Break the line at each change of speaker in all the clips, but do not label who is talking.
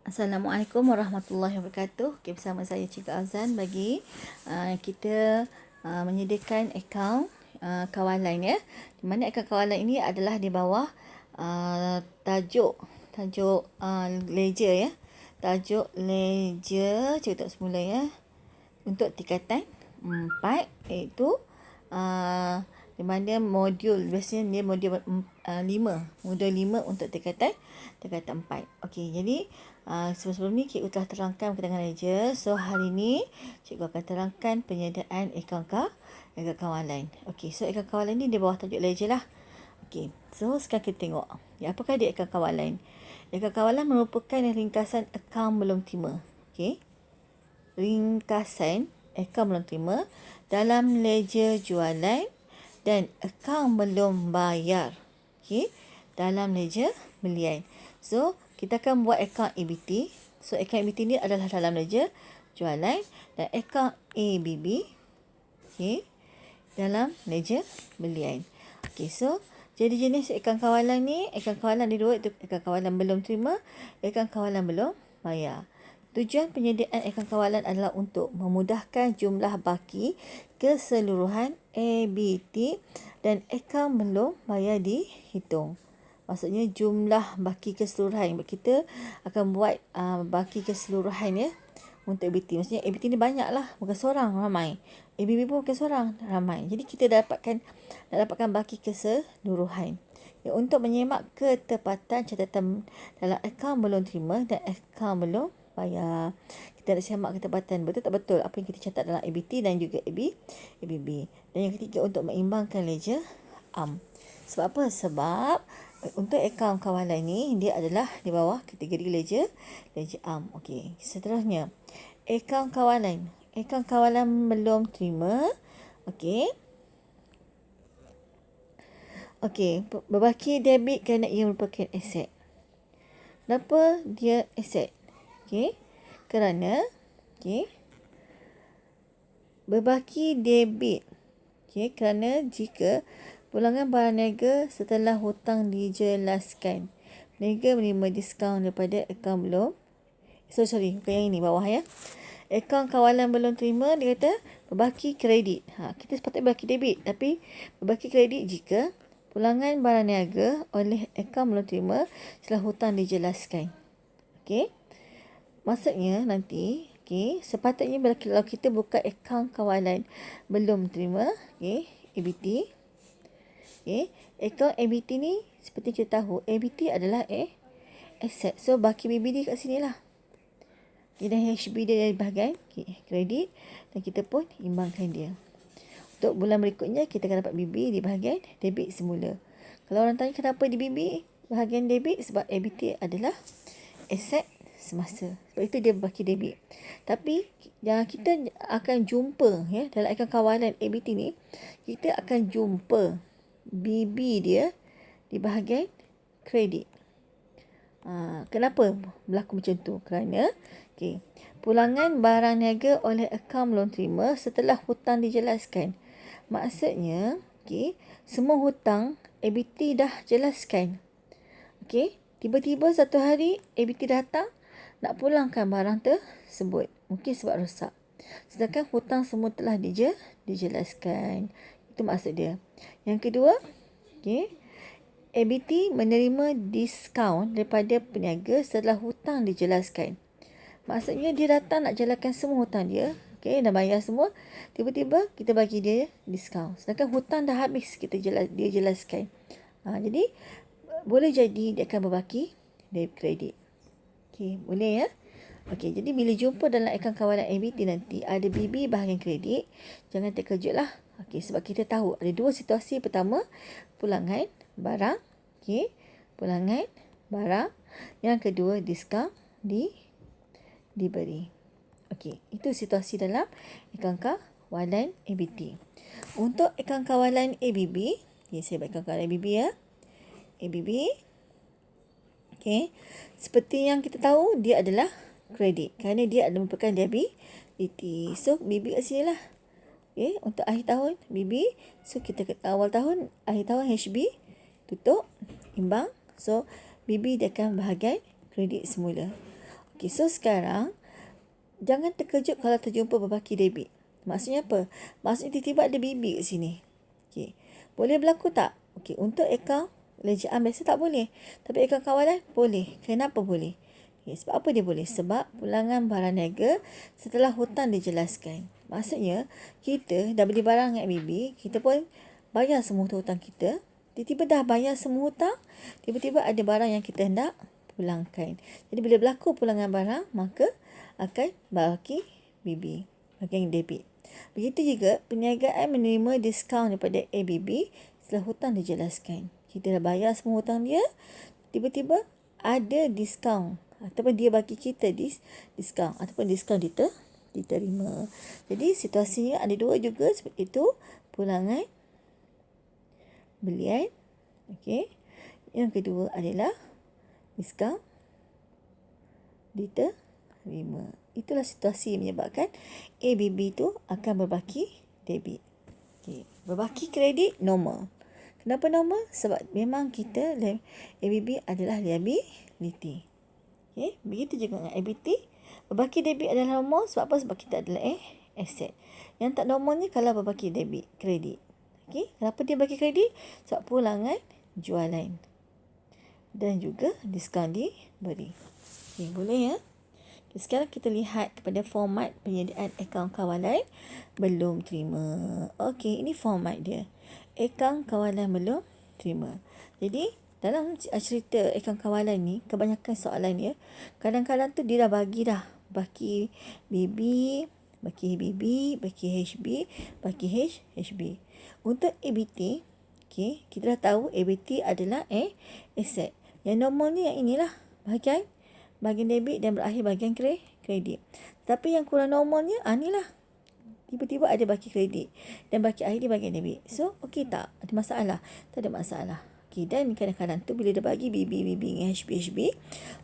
Assalamualaikum warahmatullahi wabarakatuh. Okay, bersama saya Cikgu Azan bagi kita menyediakan akaun kawalan ya. Di mana akaun kawalan ini adalah di bawah tajuk ledger ya. Tajuk ledger cikgu tak semula ya. Untuk tingkatan 4 iaitu di mana modul biasanya dia modul 5 untuk tingkatan 4. Okey, jadi sebelum ni cikgu telah terangkan berkenaan ledger. So hari ni cikgu akan terangkan penyediaan akaun kawalan. Okey, so akaun kawalan ni di bawah tajuk ledger lah. Okey, so sekarang kita tengok apakah dia akaun kawalan. Akaun kawalan merupakan ringkasan akaun belum terima. Okey, ringkasan akaun belum terima dalam ledger jualan dan akaun belum bayar. Okey, dalam ledger belian. So, kita akan buat akaun ABT. So, akaun ABT ni adalah dalam ledger jualan dan akaun ABB okey, dalam ledger belian. Okey, so jadi jenis akaun kawalan ni, akaun kawalan ada dua, itu akaun kawalan belum terima, akaun kawalan belum bayar. Tujuan penyediaan akaun kawalan adalah untuk memudahkan jumlah baki keseluruhan ABT dan akaun belum bayar dihitung. Maksudnya jumlah baki keseluruhan. Kita akan buat baki keseluruhan ya untuk ABT. Maksudnya ABT ni banyak lah. Bukan seorang, ramai. ABB pun bukan seorang, ramai. Jadi kita dapatkan baki keseluruhan. Ya, untuk menyemak ketepatan catatan dalam akaun belum terima dan akaun belum bayar. Kita nak semak ketepatan betul tak betul apa yang kita catat dalam ABT dan juga ABB. Dan yang ketiga untuk mengimbangkan ledger am. Sebab apa? Sebab untuk akaun kawalan ni dia adalah di bawah kategori ledger am. Okey, seterusnya akaun kawalan. Akaun kawalan belum terima. Okey. Okey, berbaki debit kerana ia merupakan aset. Kenapa dia aset? Okey. Kerana berbaki debit. Okey, kerana jika pulangan barang niaga setelah hutang dijelaskan, niaga menerima diskaun daripada akaun belum. Sorry, bukan yang ini bawah ya. Akaun kawalan belum terima, dia kata berbaki kredit. Kita sepatutnya berbaki debit, tapi berbaki kredit jika pulangan barang niaga oleh akaun belum terima setelah hutang dijelaskan. Okey. Maksudnya nanti, sepatutnya kalau kita buka akaun kawalan belum terima, ABT. Akaun ABT ni seperti kita tahu, ABT adalah aset. So baki BBD kat sini lah. Dan HB dia dari bahagian kredit dan kita pun imbangkan dia. Untuk bulan berikutnya kita akan dapat BB di bahagian debit semula. Kalau orang tanya kenapa di BB bahagian debit, sebab ABT adalah aset semasa. Sebab itu dia baki debit. Tapi yang kita akan jumpa ya dalam akaun kawalan ABT ni, kita akan jumpa BB dia di bahagian kredit. Kenapa berlaku macam tu? Kerana pulangan barang niaga oleh akaun belum terima setelah hutang dijelaskan. Maksudnya semua hutang ABT dah jelaskan. Tiba-tiba satu hari ABT datang nak pulangkan barang tersebut. Mungkin sebab rosak. Sedangkan hutang semua telah dijelaskan. Itu maksud dia. Yang kedua, ABT menerima diskaun daripada peniaga setelah hutang dijelaskan. Maksudnya dia datang nak jalankan semua hutang dia, dah bayar semua, tiba-tiba kita bagi dia diskaun. Sedangkan hutang dah habis dia jelaskan. Jadi boleh jadi dia akan berbaki debit kredit. Boleh ya? Jadi bila jumpa dalam akaun kawalan ABT nanti ada BB bahagian kredit, jangan terkejutlah. Sebab kita tahu ada dua situasi. Pertama, pulangan barang. Pulangan barang. Yang kedua, diskaun diberi. Itu situasi dalam akaun kawalan ABT. Untuk akaun kawalan ABB, saya buat akaun kawalan ABB ya. ABB. Seperti yang kita tahu, dia adalah kredit. Kerana dia adalah merupakan liability. So, BB kat sini lah. Untuk akhir tahun, BB. So, kita awal tahun, akhir tahun HB. Tutup, imbang. So, BB dia akan bahagian kredit semula. Okay, so sekarang jangan terkejut kalau terjumpa berbaki debit. Maksudnya apa? Maksudnya tiba-tiba ada BB kat sini. Okay. Boleh berlaku tak? Okay, untuk akaun Ledger Am biasa tak boleh. Tapi akaun kawalan boleh. Kenapa boleh? Okay, sebab apa dia boleh? Sebab pulangan barang niaga setelah hutang dijelaskan. Maksudnya, kita dah beli barang dengan ABB, kita pun bayar semua hutang kita. Tiba-tiba dah bayar semua hutang, tiba-tiba ada barang yang kita hendak pulangkan. Jadi, bila berlaku pulangan barang, maka akan baki BB, bagian debit. Begitu juga, perniagaan menerima diskaun daripada ABB setelah hutang dijelaskan. Kita dah bayar semua hutang dia, tiba-tiba ada diskaun ataupun dia bagi kita diskaun ataupun diskaun diterima. Jadi situasinya ada dua juga seperti itu, pulangan belian. Okey. Yang kedua adalah diskaun diterima. Itulah situasi yang menyebabkan ABB tu akan berbaki debit. Okey. Berbaki kredit normal. Kenapa normal? Sebab memang kita ABB adalah liability. Okay. Begitu juga dengan ABT. Berbaki debit adalah normal. Sebab apa? Sebab kita adalah aset. Yang tak normal ni kalau berbaki debit, kredit. Okay. Kenapa dia bagi kredit? Sebab pulangan jualan. Dan juga diskaun diberi. Okay, boleh ya? Okay, sekarang kita lihat kepada format penyediaan akaun kawalan belum terima. Okey, ini format dia. Akaun kawalan belum terima. Jadi, dalam cerita akaun kawalan ni, kebanyakan soalan dia, kadang-kadang tu dia dah bagi dah. Baki BB, baki BB, baki HB, baki HB. Untuk ABT, okay, kita dah tahu ABT adalah aset. Yang normal ni yang inilah, bahagian debit dan berakhir bahagian kredit. Tapi yang kurang normalnya, inilah. Tiba-tiba ada baki kredit dan baki akhir di bahagian debit. So, okey tak? Ada masalah? Tak ada masalah. Okey, dan kadang-kadang tu bila dia bagi BB dengan HB,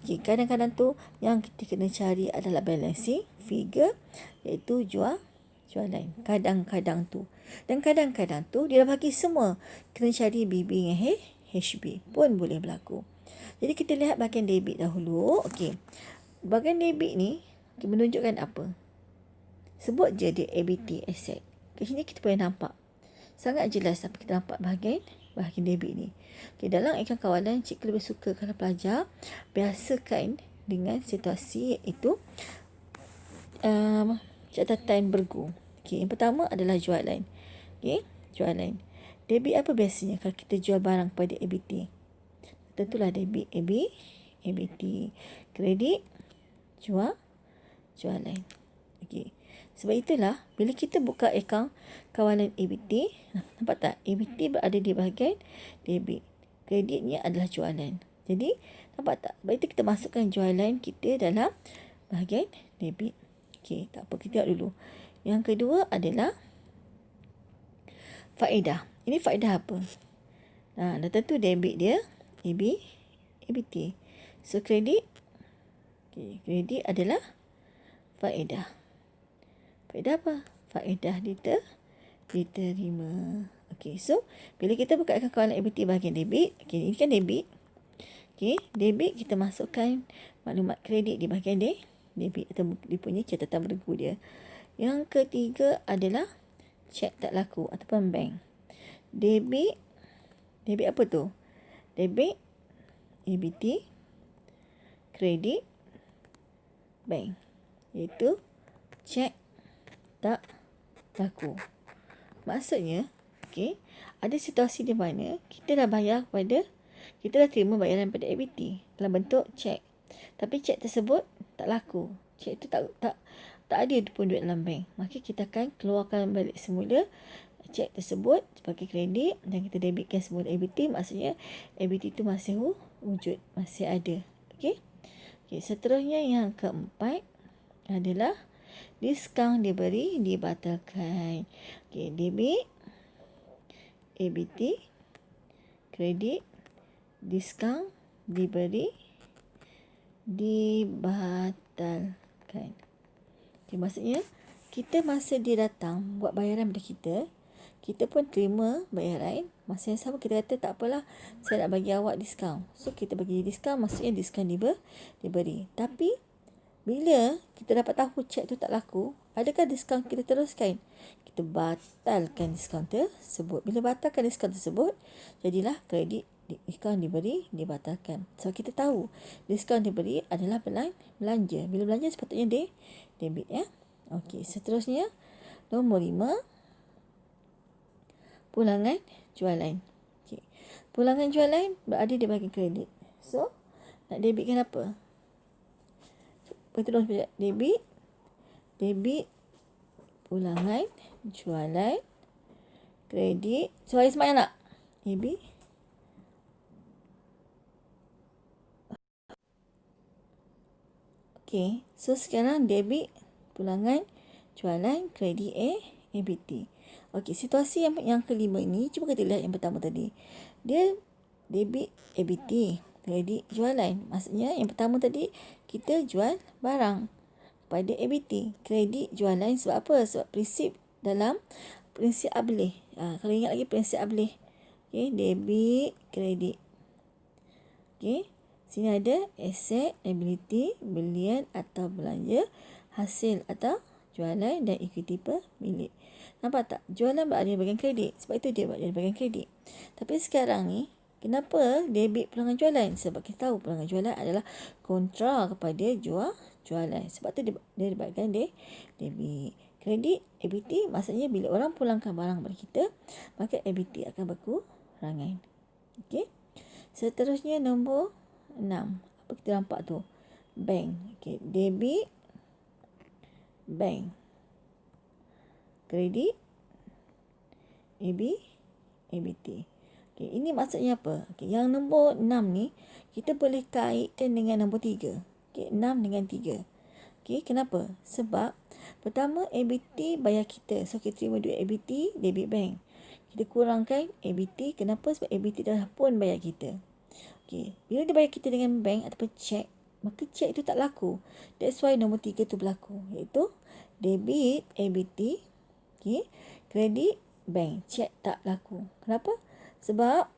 okey, kadang-kadang tu yang kita kena cari adalah balancing figure, iaitu jualan. Kadang-kadang tu. Dan kadang-kadang tu dia dah bagi semua. Kena cari BB dengan HB pun boleh berlaku. Jadi kita lihat bahagian debit dahulu. Okey. Bahagian debit ni menunjukkan apa? Sebut je dia ABT, asset. Kat sini kita boleh nampak. Sangat jelas apa kita nampak bahagian debit ni. Okay, dalam akaun kawalan, cikgu lebih suka kalau pelajar biasakan dengan situasi iaitu catatan bergu. Okay, yang pertama adalah jualan. Okay, jualan. Debit apa biasanya kalau kita jual barang pada ABT? Tentulah debit ABT. Kredit, jualan. Okay. Sebab itulah, bila kita buka akaun kawalan ABT, nampak tak? ABT berada di bahagian debit. Kreditnya adalah jualan. Jadi, nampak tak? Sebab itu kita masukkan jualan kita dalam bahagian debit. Okey, tak apa. Kita tengok dulu. Yang kedua adalah faedah. Ini faedah apa? Dah tentu debit dia, ABT. So, kredit. Okay, kredit adalah faedah. Faedah apa? Faedah diterima. Okey, so bila kita buka akaun kawalan ABT bahagian debit, okey, ini kan debit. Okey, debit kita masukkan maklumat kredit di bahagian debit atau dia punya catatan bergu dia. Yang ketiga adalah cek tak laku ataupun bank. Debit apa tu? Debit ABT, kredit, bank. Iaitu cek tak laku. Maksudnya, okey, ada situasi di mana kita dah bayar kita dah terima bayaran pada ABT dalam bentuk cek. Tapi cek tersebut tak laku. Cek itu tak ada pun duit dalam bank. Maka kita akan keluarkan balik semula cek tersebut sebagai kredit dan kita debitkan semula ABT. Maksudnya ABT itu masih wujud, masih ada. Okey. Okey, seterusnya yang keempat adalah diskaun diberi, dibatalkan. Okey, debit, ABT, kredit, diskaun diberi, dibatalkan. Okay, maksudnya kita masa dia datang buat bayaran pada kita pun terima bayaran. Masa yang sama kita kata tak apalah, saya nak bagi awak diskaun. So kita bagi diskaun, maksudnya diskaun diberi. Tapi Bila kita dapat tahu cek tu tak laku, adakah diskaun kita teruskan? Kita batalkan diskaun tersebut. Bila batalkan diskaun tersebut, jadilah kredit diskaun diberi dibatalkan. So kita tahu diskaun diberi adalah belanja. Bila belanja sepatutnya debit ya. Okey, seterusnya nombor 5, pulangan jualan. Okey. Pulangan jualan berada di bahagian kredit. So nak debitkan apa? Terus debit pulangan jualan kredit. Suara semayang nak? Debit. Okey, so sekarang debit pulangan jualan kredit ABT. Okey, situasi yang kelima ni, cuba kita lihat yang pertama tadi. Dia debit ABT, kredit jualan. Maksudnya yang pertama tadi kita jual barang pada ABT, kredit jualan. Sebab apa? Sebab prinsip dalam prinsip ableh. Kalau ingat lagi prinsip ableh. Okey, debit kredit. Okey, sini ada aset, liability, belian atau belanja, hasil atau jualan dan equity pemilik. Nampak tak? Jualan berada di bahagian kredit. Sebab itu dia berada di bahagian kredit. Tapi sekarang ni, kenapa debit pulangan jualan? Sebab kita tahu pulangan jualan adalah kontra kepada jualan. Sebab tu dia di bahagian debit. Kredit, ABT, maksudnya bila orang pulangkan barang kepada kita, maka ABT akan berkurangan. Okey. Seterusnya nombor 6. Apa kita nampak tu? Bank. Okey, debit bank. Kredit ABT. Okey, ini maksudnya apa? Okey, yang nombor 6 ni kita boleh kaitkan dengan nombor 3. Okey, 6 dengan 3. Okey, kenapa? Sebab pertama ABT bayar kita. So kita terima duit ABT, debit bank. Kita kurangkan ABT. Kenapa? Sebab ABT dah pun bayar kita. Okey, bila dia bayar kita dengan bank ataupun cek, maka cek itu tak laku. That's why nombor 3 tu berlaku, iaitu debit ABT, okey, kredit bank, cek tak laku. Kenapa? Sebab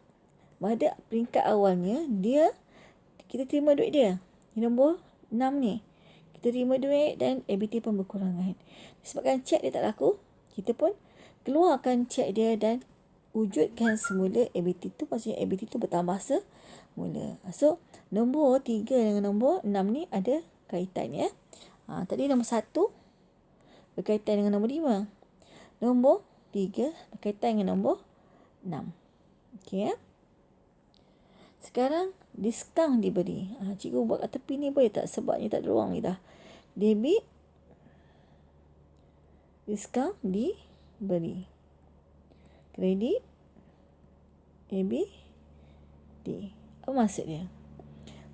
pada peringkat awalnya kita terima duit dia. Nombor 6 ni. Kita terima duit dan ABT pun berkurangan. Disebabkan cek dia tak laku, kita pun keluarkan cek dia dan wujudkan semula ABT tu. Maksudnya ABT tu bertambah semula. So, nombor 3 dengan nombor 6 ni ada kaitan ya. Tadi nombor 1 berkaitan dengan nombor 5. Nombor 3 berkaitan dengan nombor 6. Okey ya. Sekarang diskaun diberi. Cikgu buat kat tepi ni boleh tak? Sebabnya tak ada ruang ni dah. Debit diskaun diberi. Kredit ABT. Apa maksud dia?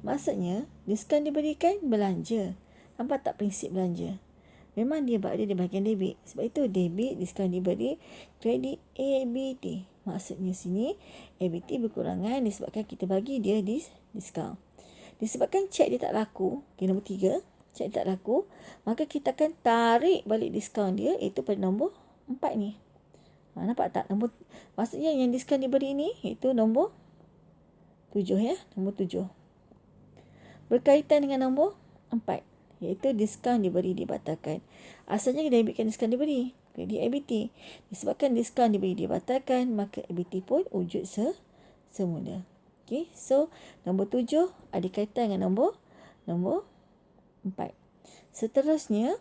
Maksudnya diskaun diberikan belanja. Nampak tak prinsip belanja? Memang dia berada di bahagian debit. Sebab itu debit diskaun diberi, kredit ABT. Maksudnya sini ABT berkurangan disebabkan kita bagi dia diskaun. Disebabkan cek dia tak laku, okay, nombor 3, cek tak laku, maka kita akan tarik balik diskaun dia, iaitu pada nombor 4 ni. Nampak tak? Maksudnya yang diskaun diberi ni iaitu nombor 7 ya, nombor 7. Berkaitan dengan nombor 4, iaitu diskaun diberi dibatalkan. Asalnya kita debitkan diskaun diberi, kredit ABT. Disebabkan diskaun diberi dibatalkan, maka ABT pun wujud semula. Okey, so nombor 7 ada kaitan dengan nombor 4. Seterusnya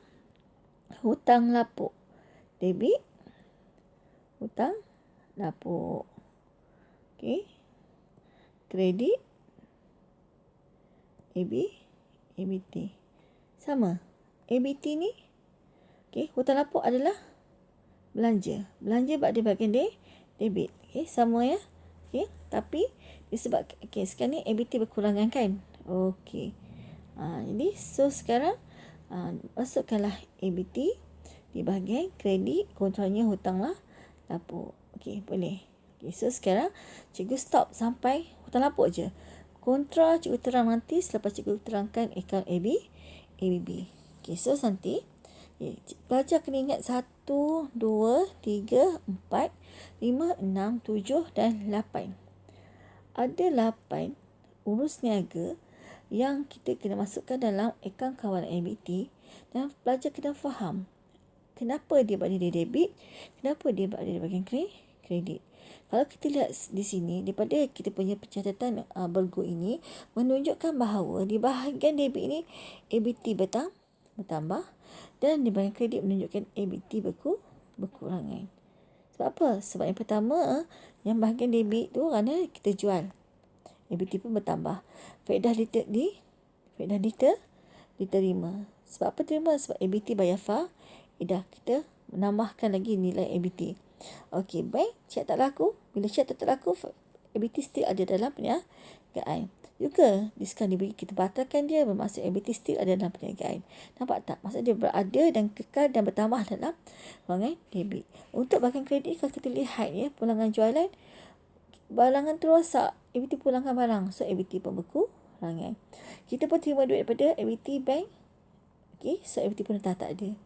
hutang lapuk. Debit hutang lapuk. Okey. Kredit ABT. Sama. ABT ni, okey, hutang lapuk adalah belanja. Belanja berada bahagian debit. Okey, sama ya. Okey, tapi disebab sekarang ni ABT berkurangan kan? Okey. Jadi so sekarang masukkanlah ABT di bahagian kredit, kontrolnya hutang lapuk. Okey, boleh. Okey, so sekarang cikgu stop sampai hutang lapuk je. Kontra cikgu terang nanti selepas cikgu terangkan akaun ABB. Okey, so nanti pelajar kena ingat 1, 2, 3, 4, 5, 6, 7 dan 8. Ada 8 urus niaga yang kita kena masukkan dalam akaun kawalan ABT, dan pelajar kena faham kenapa dia buat dia debit, kenapa dia buat dia bagian kredit. Kalau kita lihat di sini, daripada kita punya pencatatan bergo ini menunjukkan bahawa di bahagian debit ini ABT bertambah, dan di bahagian kredit menunjukkan ABT berkurangan. Sebab apa? Sebab yang pertama, yang bahagian debit tu kerana kita jual, ABT pun bertambah. Faedah diterima. Sebab apa terima? Sebab ABT bayar faedah. Kita menambahkan lagi nilai ABT. Okey, baik. Syarat tak laku. Bila syarat tak laku, ABT still ada dalam perniagaan. Juga diskaun diberi, kita batalkan dia, bermaksud ABT still ada dalam perniagaan. Nampak tak? Maksud dia berada dan kekal dan bertambah dalam pulangan debit. Untuk bahagian kredit, kalau kita lihat ya, pulangan jualan, barangan terosak, ABT pulangkan barang, so ABT pun berkurangan. Kita pun terima duit daripada ABT bank, okay, so ABT pun tak ada.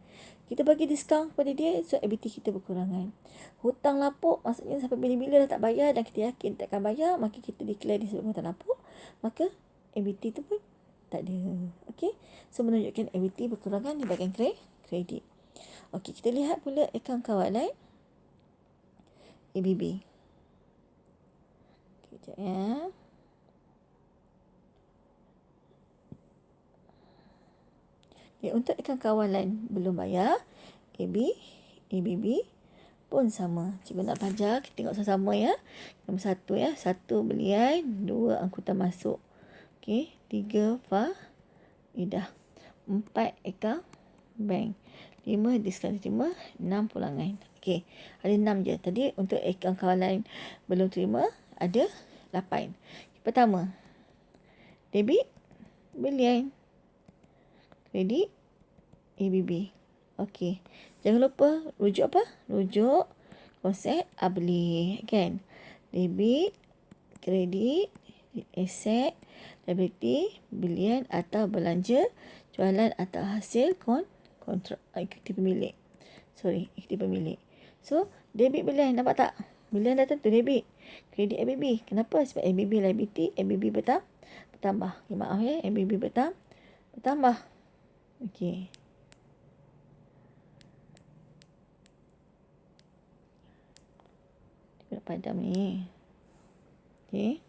Kita bagi diskaun kepada dia, so ABT kita berkurangan. Hutang lapuk, maksudnya sampai bila-bila dah tak bayar dan kita yakin tak akan bayar, maka kita declare dia sebagai hutang lapuk, maka ABT tu pun tak ada. Okay, so menunjukkan ABT berkurangan di bahagian kredit. Okay, kita lihat pula akaun kawalan ABB. Sekejap ya. Okay, untuk akaun kawalan belum bayar, ABB pun sama. Cikgu nak pelajar, kita tengok sama-sama ya. Nombor 1 ya. 1 belian, 2 angkutan masuk. Okey, 3 faedah. 4 akaun bank. 5 diskaun diterima, 6 pulangan. Okey, ada 6 je. Tadi untuk akaun kawalan belum terima ada 8. Pertama, debit belian, kredit ABB. Okey. Jangan lupa rujuk apa? Rujuk konsep beli kan. Debit, kredit, aset, liability, belian atau belanja, jualan atau hasil kontrak ekuiti pemilik. Ekuiti pemilik. So, debit belian, nampak tak? Belian dah tentu debit. Kredit ABB. Kenapa? Sebab ABB liability, ABB bertambah. Okay, maaf ya, ABB bertambah. Okey. Nak padam ni. Okey.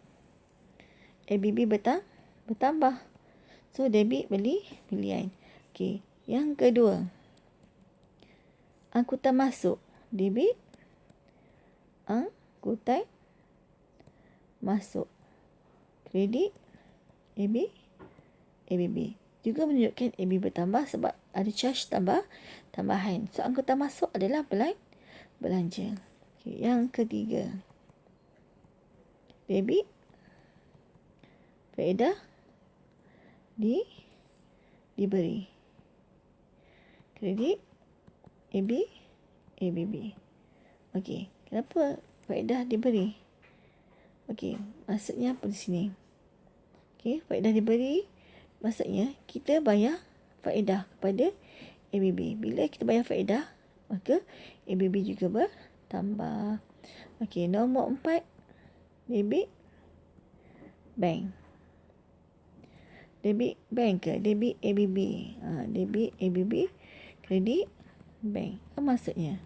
ABB bertambah. So, debit belian. Okey. Yang kedua, angkutan masuk. Debit, angkutan masuk. Kredit, ABB. Juga menunjukkan ABB bertambah sebab ada charge tambahan. So, angkutan masuk adalah belanja. Okay, yang ketiga, debit, faedah diberi. Kredit, ABB. Okey, kenapa faedah diberi? Okey, maksudnya apa di sini? Okey, faedah diberi maksudnya kita bayar faedah kepada ABB. Bila kita bayar faedah, maka ABB juga bertambah. Okey, nombor 4, debit bank. Debit bank ke? Debit ABB. Debit ABB, kredit bank. Apa maksudnya?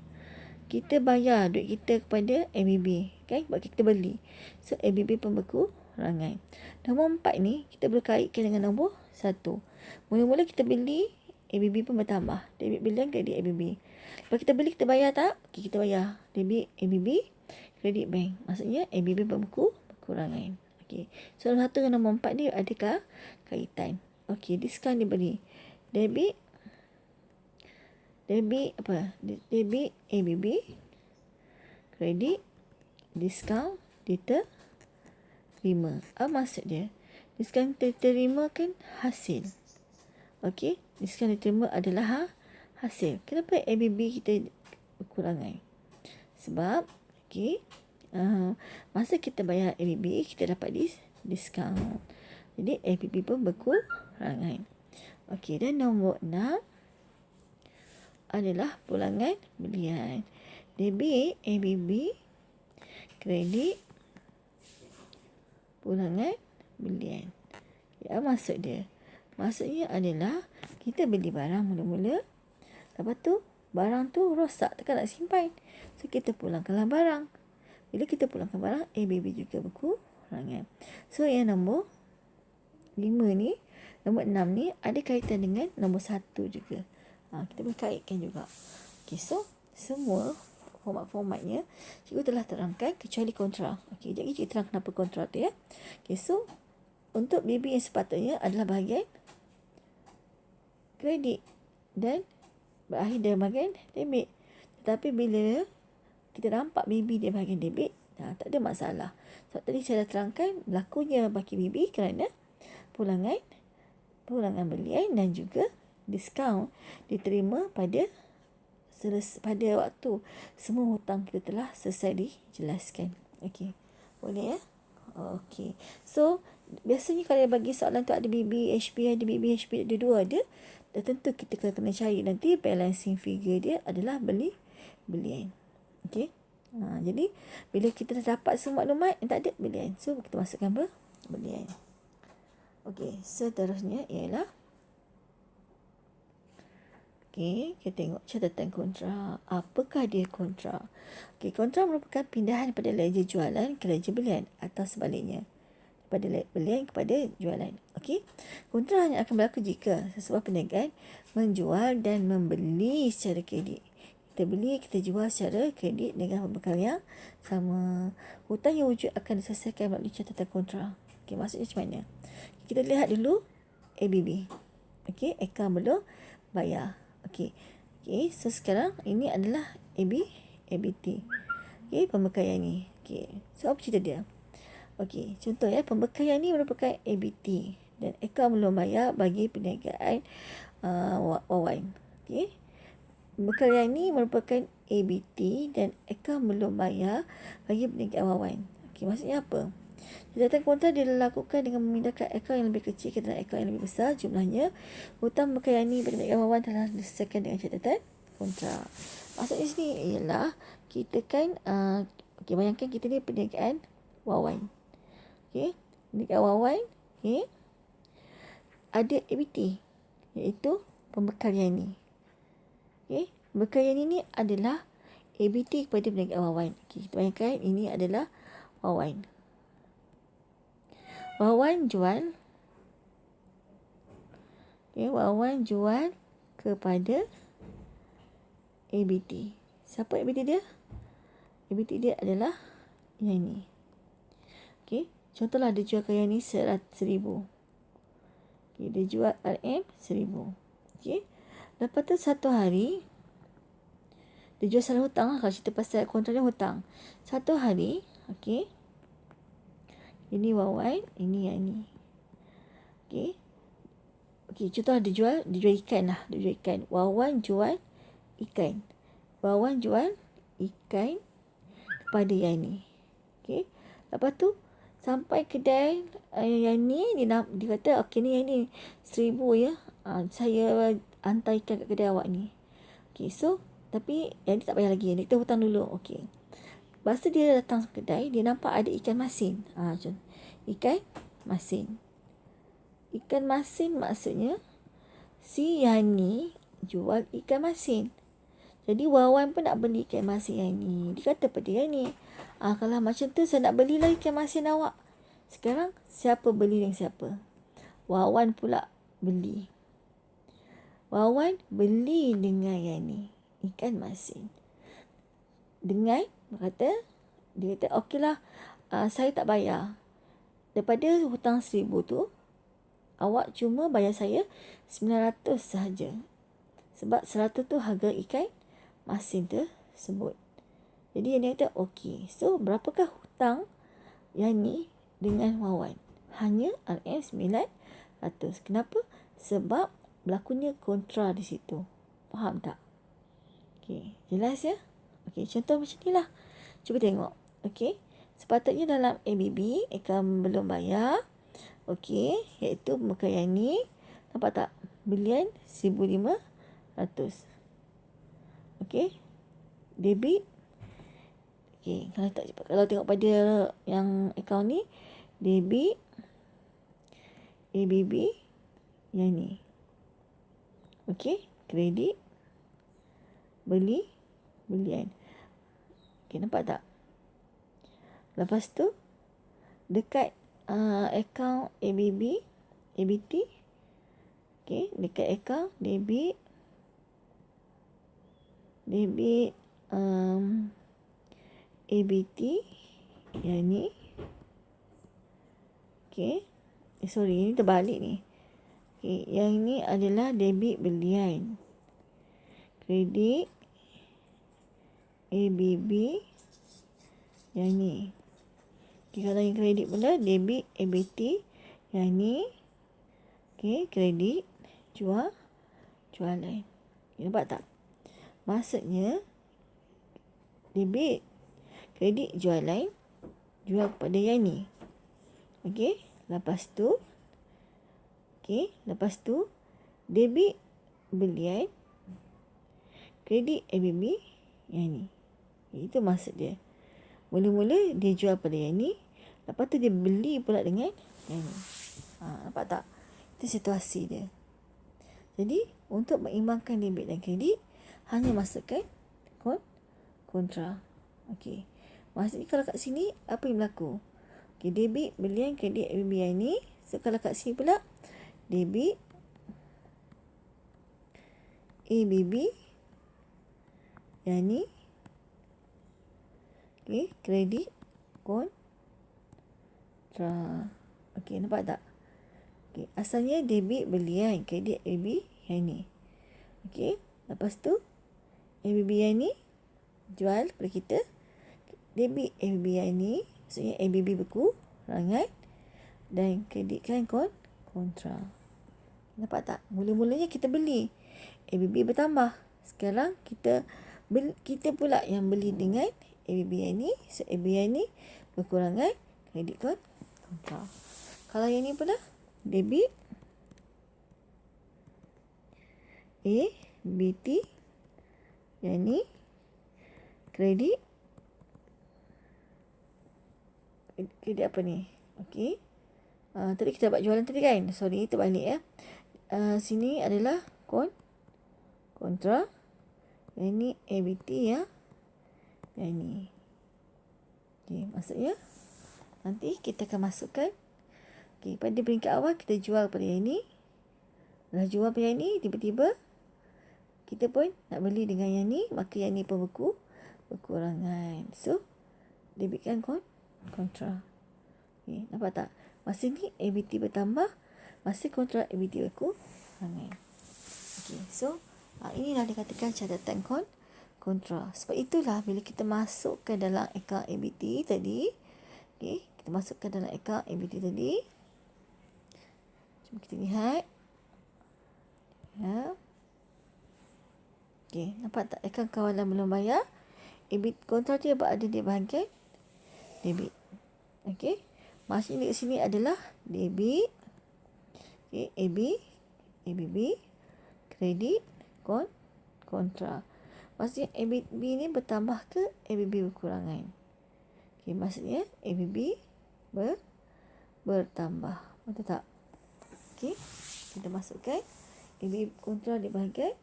Kita bayar duit kita kepada ABB, kan? Sebab kita beli. So, ABB pun berkurangan. Nombor 4 ni, kita berkaitkan dengan nombor 1. Mula-mula kita beli, ABB pun bertambah. Debit belian, kredit ABB. Lepas kita beli, kita bayar tak? Okay, kita bayar. Debit ABB, kredit bank. Maksudnya, ABB pun berkurangan. Okay. So, nombor 1 dengan nombor 4 ni adakah kaitan? Okay, diskaun diberi. Debit apa? Debit ABB, kredit, diskaun diterima. Apa maksud dia? Diskaun diterima kan hasil. Okey, diskaun diterima adalah hasil. Kenapa ABB kita berkurangan? Sebab masa kita bayar ABB, kita dapat diskaun. Jadi ABB pun berkurangan. Okey, dan nombor 6 adalah pulangan belian. Debit ABB, kredit, pulangan belian. Ya, maksud dia. Maksudnya adalah kita beli barang mula-mula. Lepas tu, barang tu rosak. Takkan nak simpan. So, kita pulangkanlah barang. Bila kita pulangkan barang, ABB juga berkurangan. So, yang nombor 5 ni, nombor 6 ni ada kaitan dengan nombor 1 juga. Kita boleh kaitkan juga. Okay, so semua format-formatnya cikgu telah terangkan kecuali kontra. Okay, jadi cikgu terang kenapa kontra tu ya. Okay, so untuk BB yang sepatutnya adalah bahagian kredit dan berakhir dengan bahagian debit. Tetapi bila kita nampak BB dia bahagian debit, tak ada masalah. Sebab tadi saya dah terangkan berlakunya baki BB kerana pulangan belian dan juga diskaun diterima pada waktu semua hutang kita telah selesai dijelaskan. Okey. Boleh ya? Okey. So, biasanya kalau bagi soalan tu ada BB, HP, ada BB, HP, ada dua ada, dah tentu kita kena cari nanti balancing figure dia adalah belian. Okey. Jadi, bila kita dah dapat semua maklumat yang tak ada belian. So, kita masukkan belian. Okey. Seterusnya ialah kita tengok catatan kontra. Apakah dia kontra? Kontra merupakan pindahan pada ledger jualan ke ledger belian atau sebaliknya. Daripada belian kepada jualan. Kontra hanya akan berlaku jika sesebuah perniagaan menjual dan membeli secara kredit. Kita beli, kita jual secara kredit dengan pembekalan yang sama. Hutang yang wujud akan diselesaikan melalui catatan kontra. Maksudnya macam mana? Kita lihat dulu ABB. Akaun belum bayar. So sekarang ini adalah ABT. Pembekaian ni. So apa cerita dia? Contoh ya, pembekaian ni merupakan ABT dan akaun belum bayar bagi perniagaan Wawan. Pembekaian ni merupakan ABT dan akaun belum bayar bagi perniagaan Wawan. Maksudnya apa? Catatan kontra dilakukan dengan memindahkan akaun yang lebih kecil ke dalam akaun yang lebih besar jumlahnya. Hutang pembekaian ini pada perniagaan Wawan telah diselesaikan dengan catatan kontra. Maksudnya sini ialah kita kan bayangkan kita ni perniagaan Wawan. Perniagaan Wawan ada ABT iaitu pembekaian ni. Pembekaian ini adalah ABT kepada perniagaan Wawan. Kita bayangkan ini adalah Wawan. Wawan jual kepada ABT. Siapa ABT dia? ABT dia adalah yang ni. Contohlah dia jual yang ni 100,000. Dia jual RM 1,000. Lepas tu satu hari dia jual salah hutang lah. Kalau cerita pasal kontrak dia hutang. Satu hari, ini Wawan, ini yang ni. Contoh dia jual ikan lah. Dia jual ikan. Wawan jual ikan. Wawan jual ikan kepada yang ni. Lepas tu, sampai kedai yang ni, dia kata, ni yang ni 1,000 ya. Saya hantar ikan kat kedai awak ni. So, tapi yang ni tak bayar lagi. Yang ni kita hutang dulu. Lepas tu dia datang ke kedai, dia nampak ada ikan masin. Ikan masin. Ikan masin maksudnya si yang ni jual ikan masin. Jadi Wawan pun nak beli ikan masin yang ni. Dia kata pada yang ni, kalau macam tu saya nak belilah ikan masin awak. Sekarang siapa beli dengan siapa? Wawan pula beli. Wawan beli dengan yang ni, ikan masin. Dengan dia kata okeylah, saya tak bayar. Daripada hutang 1,000 tu, awak cuma bayar saya 900 sahaja. Sebab 100 tu harga ikan masin tersebut. Jadi yang ni kata okey. So berapakah hutang yang ni dengan Wawan? Hanya RM900. Kenapa? Sebab berlakunya kontra di situ. Faham tak? Jelas ya? Contoh macam ni lah. Cuba tengok. Sepatutnya dalam ABB, akaun belum bayar. Iaitu pembekaian ni. Nampak tak? Belian 1,500. Debit. Kalau tengok pada yang akaun ni, debit ABB yang ni. Okey, kredit, belian. Okey, nampak tak? Lepas tu dekat akaun ABT. Okey, dekat akaun debit ABT yang ni. Okey. Sorry, ini terbalik ni. Okey, yang ni adalah debit belian. Kredit ABB yang ni. Okey, kalau yang kredit pula debit ABT yang ni. Okey, kredit jualan. Okay, nampak tak? Maksudnya debit kredit jualan, jual kepada yang ni. Okey, lepas tu debit belian, kredit ABB yang ni. Itu maksud dia. Mula-mula dia jual pada yang ni, lepas tu dia beli pula dengan yang ni. Nampak tak? Itu situasi dia. Jadi, untuk mengimbangkan debit dan kredit, hanya masukkan kontra. Okey. Maksudnya kalau kat sini, apa yang berlaku? Okey, debit belian, kredit ABB yang ni. So, kalau kat sini pula, debit ABB yang ni. Okey, kredit kontra. Okey, nampak tak? Okey, asalnya debit belian, kredit ABB yang ni. Okey, lepas tu ABB yang ni jual kepada kita. Debit ABB yang ni, maksudnya ABB berkurangan dan kreditkan kontra. Nampak tak? Mula-mulanya kita beli, ABB bertambah. Sekarang kita pula yang beli dengan ABB yang ni. So ABB yang ni berkurangan, kredit kontra. Kalau yang ni pula debit ABT yang ni, kredit apa ni? Okey. Tadi kita buat jualan tadi kan? Sorry, terbalik ya. Sini adalah kontra. Yang ni ABT ya. Yang ni. Okey, maksudnya nanti kita akan masukkan. Okey, pada peringkat awal kita jual pada yang ni. Dah jual pada yang ni, tiba-tiba kita pun nak beli dengan yang ni, maka yang ni pun berkurangan. So, debitkan kontra. Okay, nampak tak? Masa ni ABT bertambah, masa kontra ABT berkurangan. Okay, so inilah dikatakan catatan kontra. Sebab itulah bila kita masukkan dalam akaun ABT tadi, okay, kita masukkan dalam akaun ABT tadi. Cuba kita lihat. Ya. Okay, nampak tak? Akaun kawalan belum bayar. ABT kontra dia berada di bahagian debit. Okey. Maksudnya di sini adalah debit. Okey, ABB, kredit, kontra. Maksudnya ABB ni bertambah ke ABB berkurangan? Okey, maksudnya ABB bertambah. Betul tak? Okey, kita masukkan ABB kontra di bahagian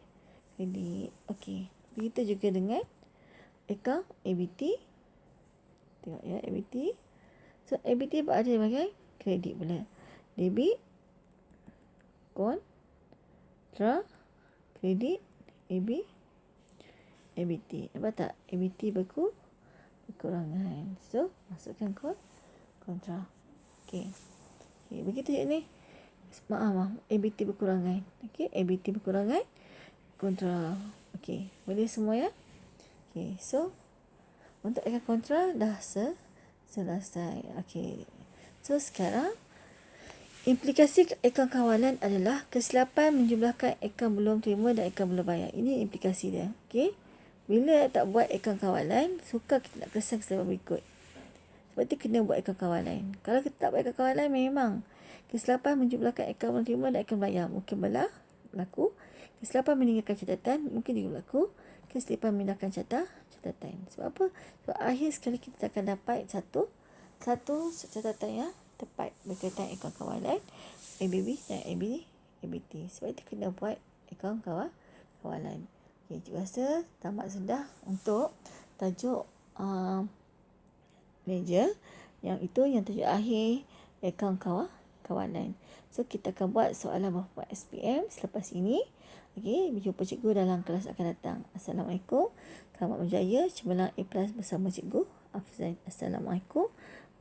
kredit. Okey, begitu juga dengan akaun ABT. Tengok ya, ABT. So, ABT berada di bahagian kredit pula. Debit, kontra, kredit, ABT. Nampak tak? ABT berkurangan. So, masukkan kontra. Okey. Okay, begitu je ni. Maaf. ABT berkurangan. Okey, ABT berkurangan. Kontra. Okey, boleh semua ya? Okey, so untuk akaun kontra dah selesai. Okey. So sekarang implikasi akaun kawalan adalah kesilapan menjumlahkan akaun belum terima dan akaun belum bayar. Ini implikasi dia. Okey. Bila tak buat akaun kawalan, sukar kita nak kesan kesilapan berikut. Sebab tu kena buat akaun kawalan. Kalau kita tak buat akaun kawalan, memang kesilapan menjumlahkan akaun belum terima dan akaun bayar mungkin berlaku. Kesilapan meninggalkan catatan mungkin juga berlaku. Kesilapan memindahkan catatan. Sebab apa? Sebab akhir sekali kita akan dapat satu catatan yang tepat berkaitan akaun kawalan. ABB dan ABT. Sebab itu kena buat akaun kawalan. Okay, cikgu rasa tamat sudah untuk tajuk meja. Yang itu yang tajuk akhir akaun kawalan. So, kita akan buat soalan berformat SPM selepas ini. Okey, berjumpa cikgu dalam kelas akan datang. Assalamualaikum. Selamat berjaya cemerlang A+ bersama cikgu Afzan. Assalamualaikum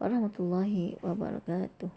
warahmatullahi wabarakatuh.